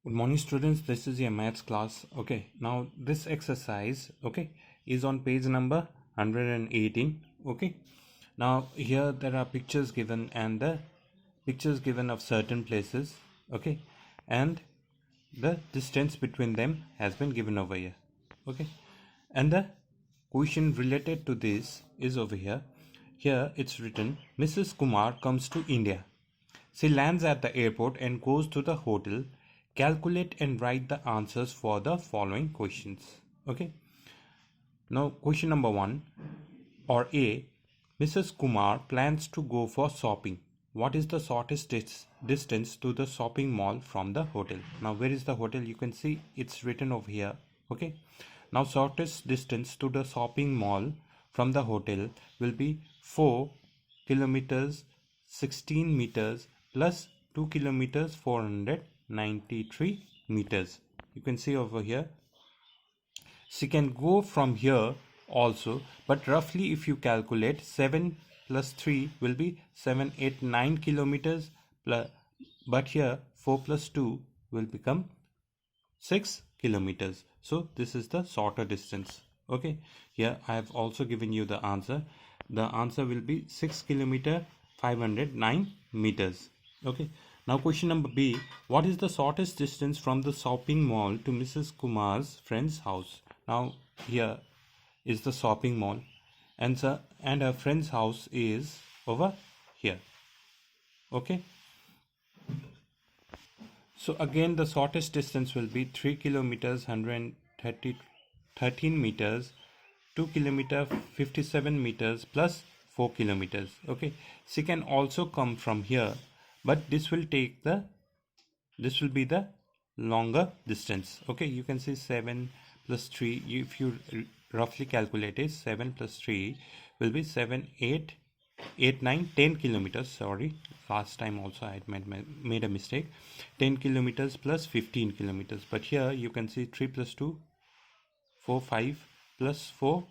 Good morning, students. This is your maths class. Okay, now this exercise, okay, is on page number 118. Okay, now here there are pictures given and the pictures given of certain places. Okay, and the distance between them has been given over here. Okay, and the question related to this is over here. Here it's written, Mrs. Kumar comes to India. She lands at the airport and goes to the hotel. Calculate and write the answers for the following questions. Okay. Now, question number 1 or A. Mrs. Kumar plans to go for shopping. What is the shortest distance to the shopping mall from the hotel? Now, where is the hotel? You can see it's written over here. Okay. Now, shortest distance to the shopping mall from the hotel will be 4 kilometers 16 meters plus 2 kilometers 493 meters. You can see over here. She can go from here also, but roughly if you calculate 7 plus 3 will be 7, 8, 9 kilometers, plus, but here 4 plus 2 will become 6 kilometers. So this is the shorter distance. Okay, here I have also given you the answer. The answer will be 6 kilometer 509 meters. Okay, now question number B. What is the shortest distance from the shopping mall to Mrs. Kumar's friend's house? Now here is the shopping mall and her friend's house is over here. Okay, so again the shortest distance will be 3 kilometers 13 meters, 2 kilometer 57 meters plus 4 kilometers. Okay, she can also come from here, but this will be the longer distance. Okay, you can see 7 plus 3, if you roughly calculate it, 7 plus 3 will be 7, 8, 8, 9, 10 kilometers. Sorry, last time also I had made a mistake. 10 kilometers plus 15 kilometers, but here you can see 3 plus 2, 4, 5 plus 4,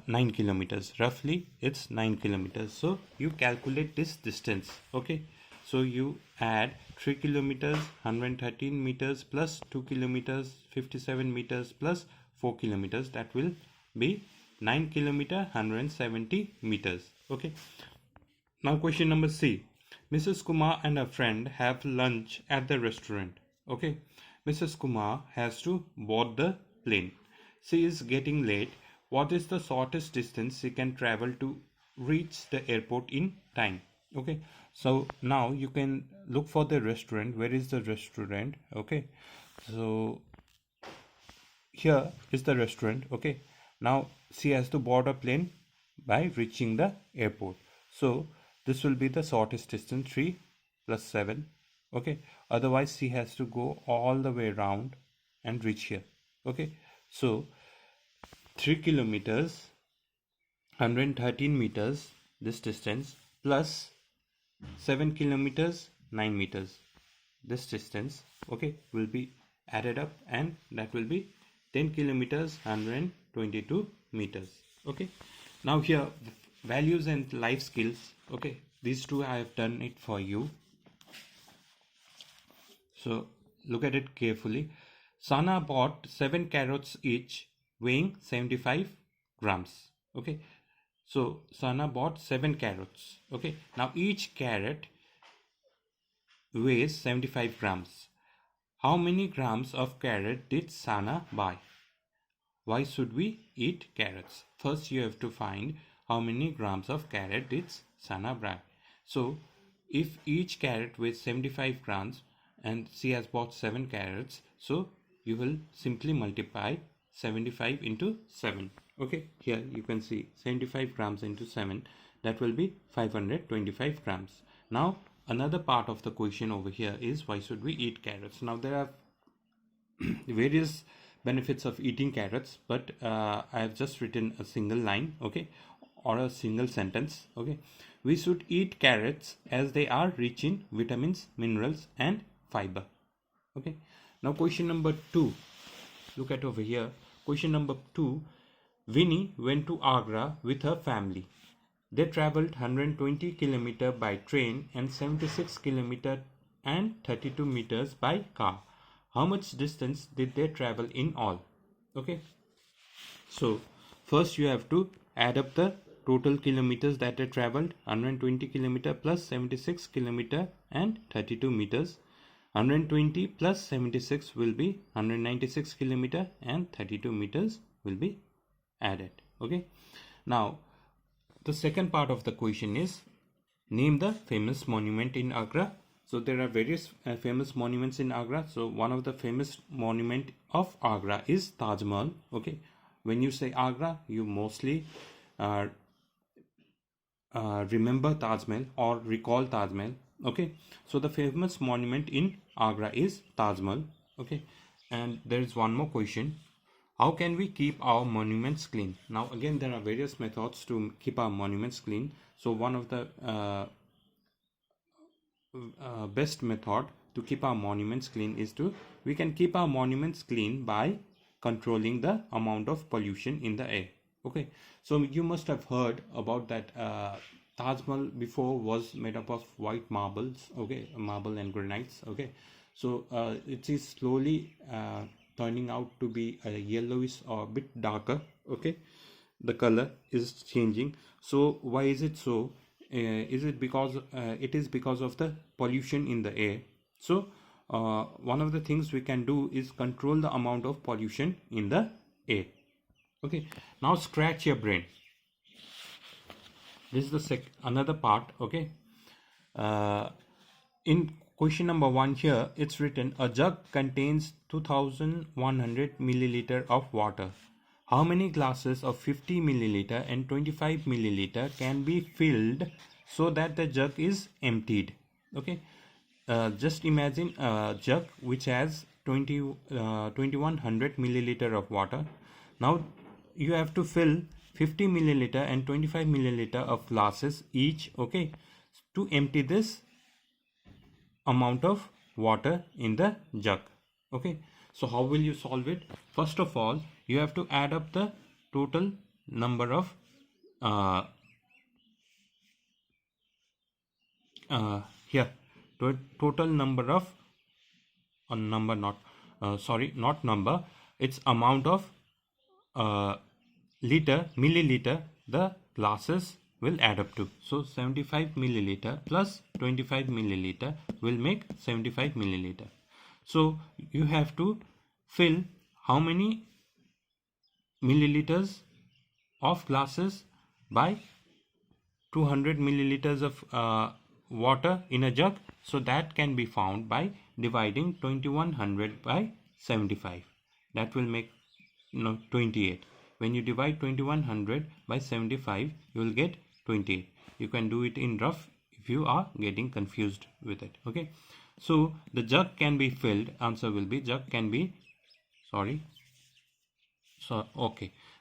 9 kilometers. Roughly it's 9 kilometers. So you calculate this distance. Okay, so you add 3 kilometers 113 meters plus 2 kilometers 57 meters plus 4 kilometers, that will be 9 kilometer 170 meters. Okay, now question number C. Mrs. Kumar and her friend have lunch at the restaurant. Okay, Mrs. Kumar has to board the plane. She is getting late. What is the shortest distance she can travel to reach the airport in time? Okay, so now you can look for the restaurant. Where is the restaurant? Okay, so here is the restaurant. Okay, now she has to board a plane by reaching the airport. So this will be the shortest distance, 3 plus 7. Okay, otherwise she has to go all the way around and reach here. Okay, so 3 kilometers 113 meters, this distance, plus 7 kilometers 9 meters, this distance, okay, will be added up, and that will be 10 kilometers 122 meters. Okay, now here values and life skills. Okay, these two I have done it for you, so look at it carefully. Sana bought 7 carrots each, weighing 75 grams. Okay, so Sana bought 7 carrots. Okay, now each carrot weighs 75 grams. How many grams of carrot did Sana buy? Why should we eat carrots? First you have to find how many grams of carrot did Sana buy. So if each carrot weighs 75 grams and she has bought 7 carrots, so you will simply multiply 75 into 7. Okay, here you can see 75 grams into 7, that will be 525 grams. Now another part of the question over here is, why should we eat carrots? Now there are various benefits of eating carrots, but I have just written a single line, okay, or a single sentence. Okay, we should eat carrots as they are rich in vitamins, minerals and fiber. Okay, now question number 2, look at over here. Question number 2. Winnie went to Agra with her family. They traveled 120 km by train and 76 km and 32 meters by car. How much distance did they travel in all? Okay, so first you have to add up the total kilometers that they traveled. 120 kilometer plus 76 kilometer and 32 meters. 120 plus 76 will be 196 kilometer and 32 meters will be added. Okay, now the second part of the question is name the famous monument in Agra. So there are various famous monuments in Agra. So one of the famous monument of Agra is Taj Mahal. Okay, when you say Agra, you mostly uh, remember Taj Mahal or recall Taj Mahal. Okay, so the famous monument in Agra is Taj Mahal. Okay, and there is one more question. How can we keep our monuments clean? Now again, there are various methods to keep our monuments clean. So one of the best method to keep our monuments clean is we can keep our monuments clean by controlling the amount of pollution in the air. Okay, so you must have heard about that Taj Mahal before was made up of white marbles. Okay, marble and granites. Okay, so it is slowly turning out to be a yellowish or a bit darker. Okay, the color is changing. So why is it so? Is it because it is because of the pollution in the air? So one of the things we can do is control the amount of pollution in the air. Okay, now scratch your brain. This is the another part. Okay, in question number 1 here, it's written a jug contains 2100 milliliter of water. How many glasses of 50 milliliter and 25 milliliter can be filled so that the jug is emptied? Okay, just imagine a jug which has 2100 milliliter of water. Now you have to fill 50 milliliter and 25 milliliter of glasses each. Okay, to empty this amount of water in the jug. Okay, so how will you solve it? First of all, you have to add up the total number of here total number of number not sorry, not number, it's amount of milliliter the glasses will add up to. So 75 milliliter plus 25 milliliter will make 75 milliliter. So you have to fill how many milliliters of glasses by 200 milliliters of water in a jug. So that can be found by dividing 2100 by 75. That will make 28. When you divide 2100 by 75, you will get 28. You can do it in rough if you are getting confused with it. Okay, so the jug can be filled. Answer will be jug can be okay,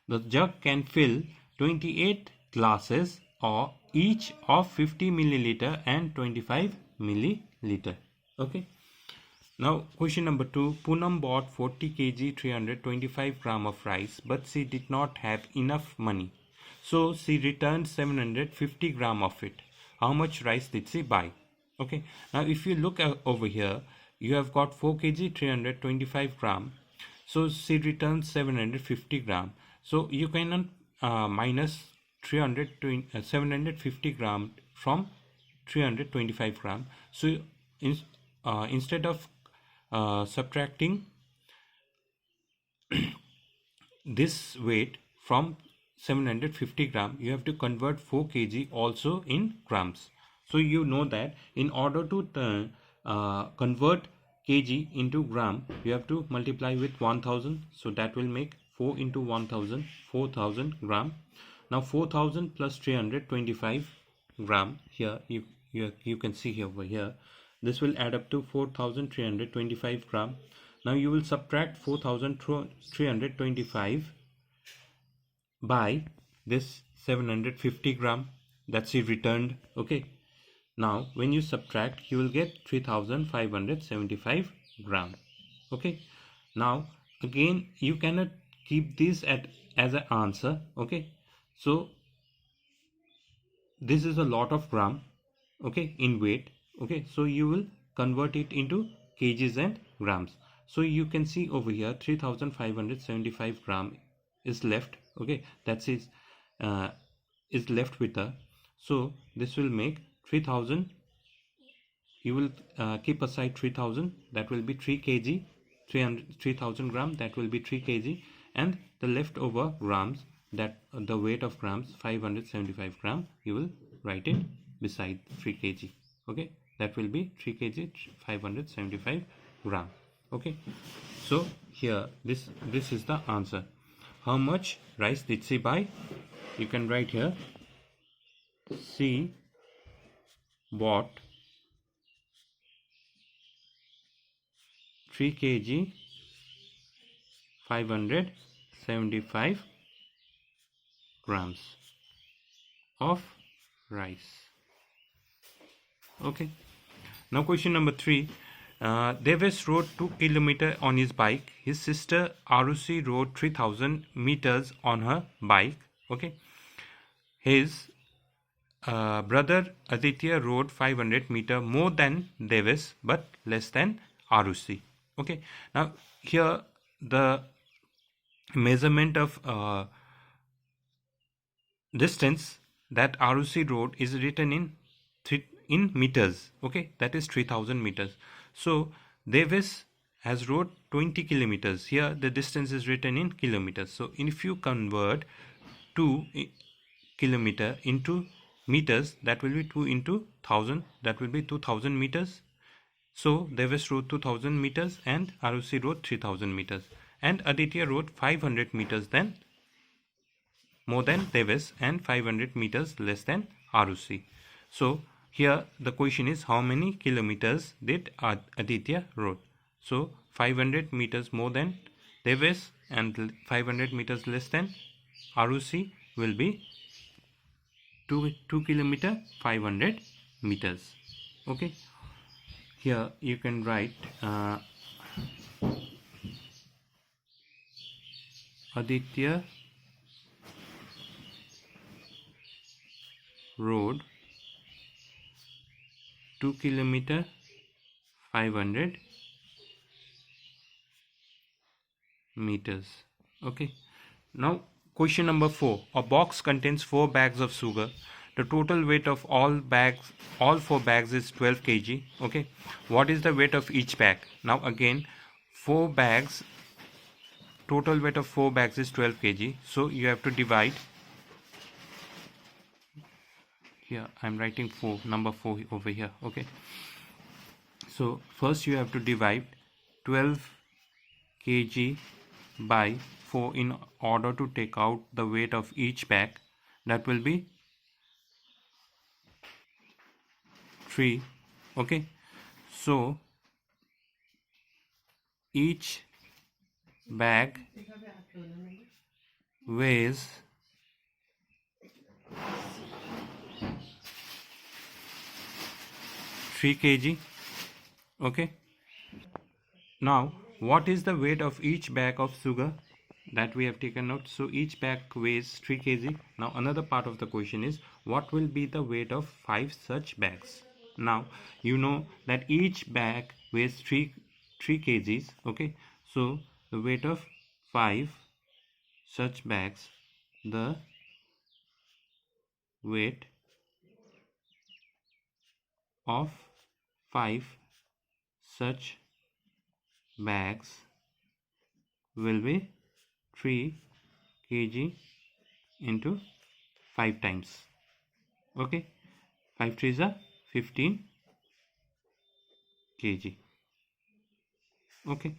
the jug can fill 28 glasses or each of 50 milliliter and 25 milliliter. Okay, now question number 2. Poonam bought 40 kg 325 gram of rice, but she did not have enough money, so she returned 750 gram of it. How much rice did she buy? Okay, now if you look over here, you have got 4 kg 325 gram, so she returns 750 gram. So you cannot minus 750 gram from 325 gram. So instead of subtracting this weight from 750 gram, you have to convert 4 kg also in grams. So you know that in order to convert kg into gram, you have to multiply with 1000. So that will make 4 into 1000, 4000 gram. Now 4000 plus 325 gram, here you can see over here, this will add up to 4325 gram. Now you will subtract 4325 by this 750 gram that she returned. Okay, now when you subtract, you will get 3575 gram. Okay, now again you cannot keep this as an answer. Okay, so this is a lot of gram, okay, in weight. Okay, so you will convert it into kgs and grams. So you can see over here 3575 gram is left. Okay, that is left with her. So this will make 3000. You will keep aside 3000, that will be 3 kg, 3000 gram, that will be 3 kg, and the leftover grams, that the weight of grams 575 gram, you will write it beside 3 kg. Okay, that will be 3 kg 575 gram. Okay, so here this is the answer. How much rice did she buy? You can write here, she bought 3 kg 575 grams of rice. Okay, now question number 3. Devesh rode 2 kilometers on his bike. His sister Arushi rode 3000 meters on her bike. Okay, his brother Aditya rode 500 meters more than Devesh but less than Arushi. Okay, now here the measurement of distance that Arushi road is written in meters. Okay, that is 3000 meters. So Devesh has rode 20 kilometers. Here the distance is written in kilometers. So if you convert 2 kilometer into meters, that will be 2 into 1000, that will be 2000 meters. So Devesh rode 2000 meters and Arushi rode 3000 meters, and Aditya rode 500 meters then more than Devesh and 500 meters less than Arushi. So here the question is, how many kilometers did Aditya rode? So 500 meters more than Devesh and 500 meters less than Arushi will be 2 kilometer 500 meters. Okay, here you can write Aditya rode 2 kilometer 500 meters. Okay, now question number 4. A box contains 4 bags of sugar. The total weight of all 4 bags is 12 kg. Okay, what is the weight of each bag? Now again, 4 bags, total weight of 4 bags is 12 kg. So you have to divide. Here I'm writing 4, number 4 over here. Okay, so first you have to divide 12 kg by 4 in order to take out the weight of each bag. That will be 3. Okay, so each bag weighs 3 kg. Okay, now what is the weight of each bag of sugar? That we have taken note. So each bag weighs 3 kg. Now another part of the question is, what will be the weight of 5 such bags? Now you know that each bag weighs 3 kgs. Okay, so the weight of 5 such bags, the weight of 5 such bags will be 3 kg into 5 times. Okay, 5 3s are 15 kg. Okay,